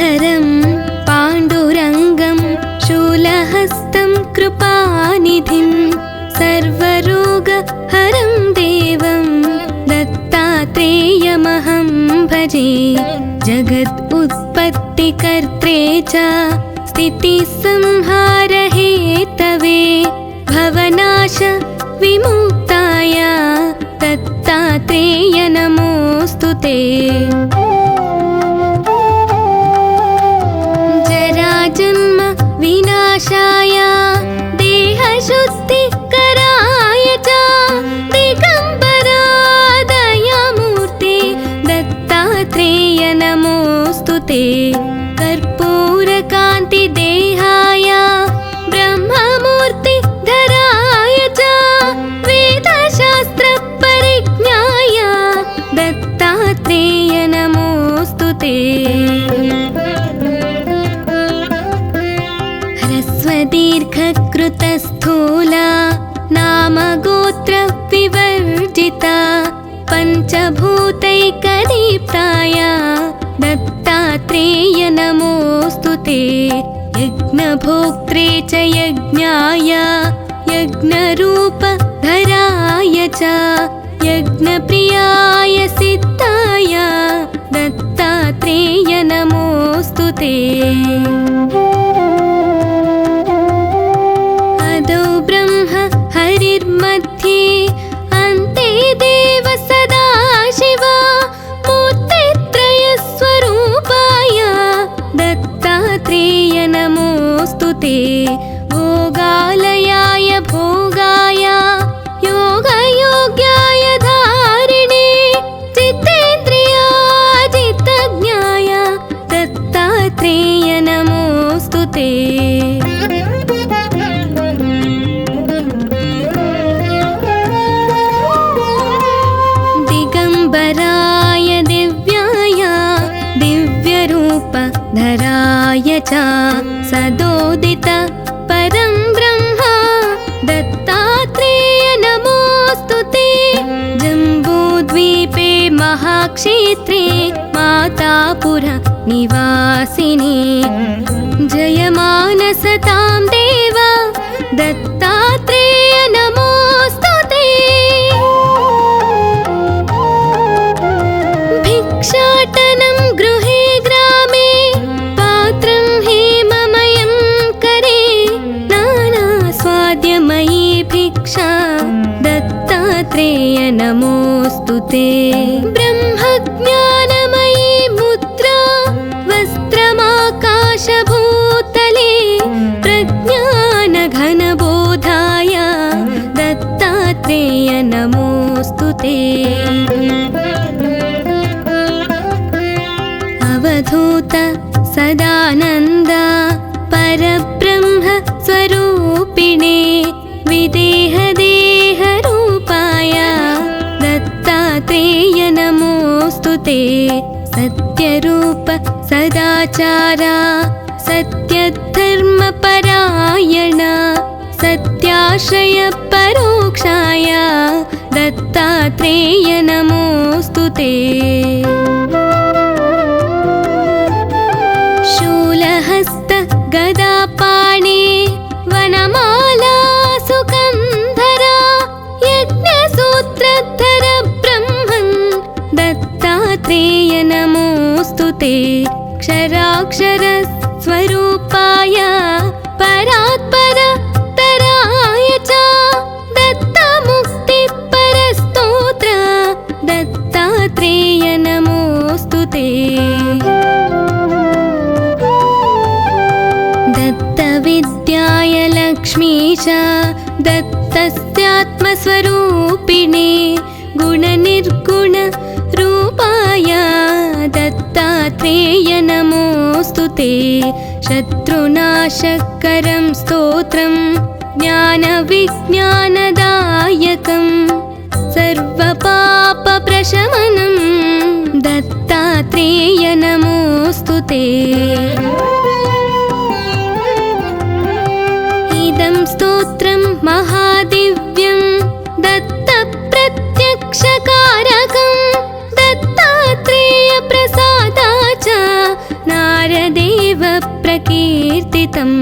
गिरिधरं पाण्डुरङ्गं शूलहस्तं कृपानिधिं सर्वरोगहरं देवं दत्तात्रेयमहं भजे। जगत् उत्पत्तिकर्त्रे च स्थितिसंहारहेतवे भवनाश विमुक्ताय दत्तात्रेय नमोऽस्तुते। जराजन्म विनाशाय देहशुद्धिकराय च दिगम्बरा दयामूर्ते दत्तात्रेय नमोऽस्तुते। कर्पूरकान्तिदेहाय ब्रह्ममूर्तिधराय च वेदशास्त्रपरिज्ञाय दत्तात्रेय नमोऽस्तुते। ह्रस्वदीर्घकृतस्थूला नामगोत्रविवर्जिता पञ्चभूतैकदीप्ताय दत्तात्रेय नमोऽस्तुते। यज्ञभोक्त्रे च यज्ञाय यज्ञरूपधराय च यज्ञप्रियाय सिद्धाय दत्तात्रेय नमोऽस्तुते। अदौ ब्रह्म हरिर्मध्ये अन्ते देव सदाशिव मूर्तित्रयस्वरूपाय दत्तात्रेय नमोऽस्तुते। भोगालयाय भोगाय योगयोग्याय धारिणे जितेन्द्रियाजितज्ञाय दत्तात्रेय नमोऽस्तुते। दिगम्बराय दिव्याय दिव्यरूपधराय च सदोदित परं ब्रह्म दत्तात्रेय नमोऽस्तुते। जम्बूद्वीपे महाक्षेत्रे मातापुर निवासिने जयमानसतां देव दत्तात्रेय नमोऽस्तुते। भिक्षाटनं गृहे ग्रामे पात्रं हेममयं करे नानास्वाद्यमयी भिक्षा दत्तात्रेय नमोऽस्तुते। ब्रह्मज्ञानमयी मुद्रा वस्त्रमाकाशभूतले प्रज्ञानघनबोधाय दत्तात्रेय नमोऽस्तुते। अवधूत सदानन्द परब्रह्म स्वरूपिणे विदेहदेहरूपाय दत्तात्रेय नमोऽस्तुते। सत्यरूप सदाचार सत्यधर्मपरायण सत्याश्रय परोक्षाय दत्तात्रेय नमोऽस्तुते। शूलहस्त गदापाणे वनमाला सुगन्धरा यज्ञसूत्रधर ब्रह्मन् दत्तात्रेय नमोऽस्तुते। क्षराक्षर स्वरूपाय परात्परतराय च दत्तमुक्तिपरस्तोत्र दत्तात्रेय नमोऽस्तुते। दत्तविद्याय लक्ष्मीश दत्तस्यात्मस्वरूपिणे गुणनिर्गुण रूपाय दत्तात्रेय नमोऽस्तुते। शत्रुनाशकरं स्तोत्रं ज्ञानविज्ञानदायकं सर्वपापप्रशमनं दत्तात्रेय नमोऽस्तुते। इदं स्तोत्रं महादिव्यं दत्तप्रत्यक्षकारकं दत्तात्रेयप्रसादाच नारद प्रकीर्तितम्